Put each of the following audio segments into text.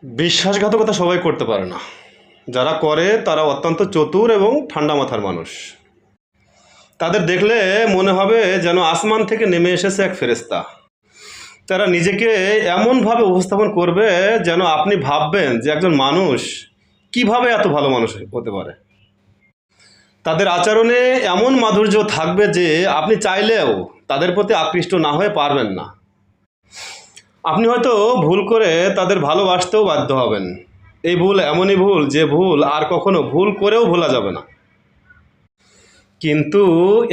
বিশ্বাসঘাতকতা সবাই করতে পারে না। যারা করে তারা অত্যন্ত চতুর এবং ঠান্ডা মাথার মানুষ। তাদের দেখলে মনে হবে যেন আসমান থেকে নেমে এসেছে এক ফেরেশতা। তারা নিজেকে এমনভাবে উপস্থাপন করবে যেন আপনি ভাববেন যে একজন মানুষ কিভাবে এত ভালো মানুষ হতে পারে। তাদের আচরণে এমন মাধুর্য থাকবে যে আপনি চাইলেও তাদের প্রতি আকৃষ্ট না হয়ে পারবেন না। আপনি হয়তো ভুল করে তাদের ভালোবাসতেও বাধ্য হবেন। এই ভুল এমনই ভুল যে ভুল আর কখনো ভুল করেও ভোলা যাবে না। কিন্তু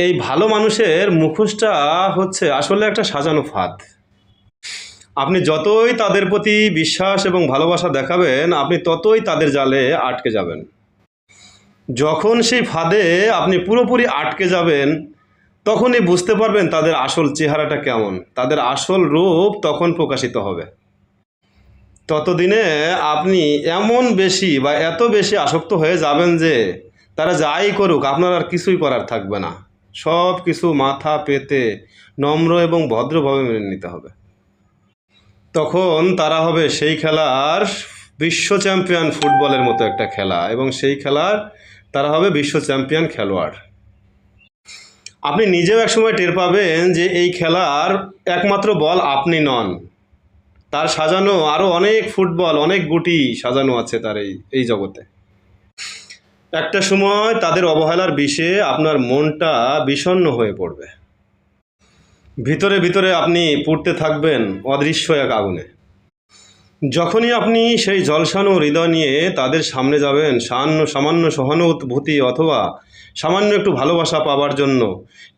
এই ভালো মানুষের মুখোশটা হচ্ছে আসলে একটা সাজানো ফাঁদ। আপনি যতই তাদের প্রতি বিশ্বাস এবং ভালোবাসা দেখাবেন, আপনি ততই তাদের জালে আটকে যাবেন। যখন সেই ফাঁদে আপনি পুরোপুরি আটকে যাবেন, তখনই বুঝতে পারবেন তাদের আসল চেহারাটা কেমন। তাদের আসল রূপ তখন প্রকাশিত হবে। ততদিনে আপনি এমন বেশি বা এত বেশি আসক্ত হয়ে যাবেন যে তারা যাই করুক আপনার আর কিছুই করার থাকবে না। সব কিছু মাথা পেতে নম্র এবং ভদ্রভাবে মেনে নিতে হবে। তখন তারা হবে সেই খেলার বিশ্ব চ্যাম্পিয়ন, ফুটবলের মতো একটা খেলা, এবং সেই খেলার তারা হবে বিশ্ব চ্যাম্পিয়ন খেলোয়াড়। আপনি নিজেও একসময় টের পাবেন যে এই খেলার একমাত্র বল আপনি নন। তার সাজানো আরও অনেক ফুটবল, অনেক গুটি সাজানো আছে তার এই জগতে। একটা সময় তাদের অবহেলার বিষে আপনার মনটা বিষণ্ণ হয়ে পড়বে। ভিতরে ভিতরে আপনি পুড়তে থাকবেন অদৃশ্য এক আগুনে। যখনই আপনি সেই ঝলসানো হৃদয় নিয়ে তাদের সামনে যাবেন সামান্য সহানুভূতি অথবা সামান্য একটু ভালোবাসা পাওয়ার জন্য,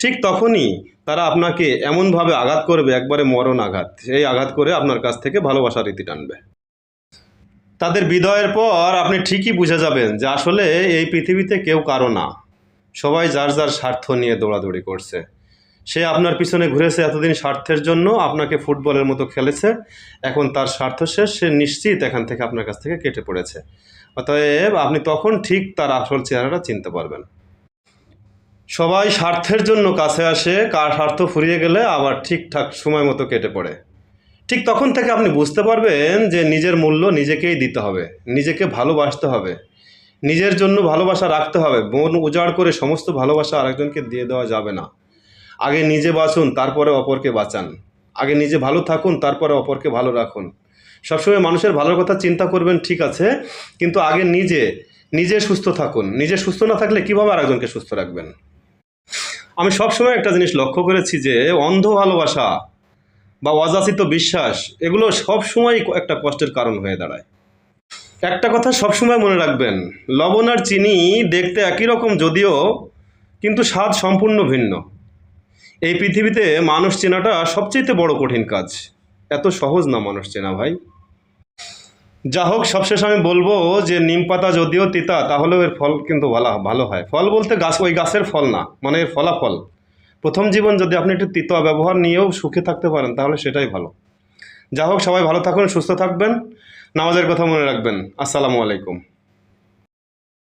ঠিক তখনই তারা আপনাকে এমনভাবে আঘাত করবে, একবারে মরণ আঘাত। এই আঘাত করে আপনার কাছ থেকে ভালোবাসার রীতি টানবে। তাদের বিদায়ের পর আপনি ঠিকই বুঝে যাবেন যে আসলে এই পৃথিবীতে কেউ কারো না। সবাই যার যার স্বার্থ নিয়ে দৌড়াদৌড়ি করছে। সে আপনার পিছনে ঘুরেছে এতদিন স্বার্থের জন্য, আপনাকে ফুটবলের মতো খেলেছে। এখন তার স্বার্থ শেষ, সে নিশ্চিত এখান থেকে আপনার কাছ থেকে কেটে পড়েছে। অতএব আপনি তখন ঠিক তার আসল চেহারাটা চিনতে পারবেন। সবাই স্বার্থের জন্য কাছে আসে, কার স্বার্থ ফুরিয়ে গেলে আবার ঠিকঠাক সময় মতো কেটে পড়ে। ঠিক তখন থেকে আপনি বুঝতে পারবেন যে নিজের মূল্য নিজেকেই দিতে হবে, নিজেকে ভালোবাসতে হবে, নিজের জন্য ভালোবাসা রাখতে হবে। মন উজাড় করে সমস্ত ভালোবাসা আরেকজনকে দিয়ে দেওয়া যাবে না। আগে নিজে বাঁচুন, তারপরে অপরকে বাঁচান। আগে নিজে ভালো থাকুন, তারপরে অপরকে ভালো রাখুন। সবসময় মানুষের ভালোর কথা চিন্তা করবেন, ঠিক আছে, কিন্তু আগে নিজে সুস্থ থাকুন। নিজে সুস্থ না থাকলে কীভাবে আরেকজনকে সুস্থ রাখবেন? আমি সবসময় একটা জিনিস লক্ষ্য করেছি যে অন্ধ ভালোবাসা বা অযাচিত বিশ্বাস, এগুলো সবসময় একটা কষ্টের কারণ হয়ে দাঁড়ায়। একটা কথা সবসময় মনে রাখবেন, লবণ আর চিনি দেখতে একই রকম যদিও, কিন্তু স্বাদ সম্পূর্ণ ভিন্ন। এই পৃথিবীতে মানুষ চেনাটা সবচেয়ে বড় কঠিন কাজ। এত সহজ না মানুষ চেনা, ভাই। যা হোক, সবশেষ আমি বলবো যে নিম পাতা যদিও তিতা, তাহলেও এর ফল কিন্তু ভালো হয়। ফল বলতে ওই গাছের ফল না, মানে এর ফলাফল। প্রথম জীবন যদি আপনি একটু তিতা ব্যবহার নিয়েও সুখে থাকতে পারেন, তাহলে সেটাই ভালো। যা হোক, সবাই ভালো থাকুন, সুস্থ থাকবেন, নামাজের কথা মনে রাখবেন। আসসালামু আলাইকুম।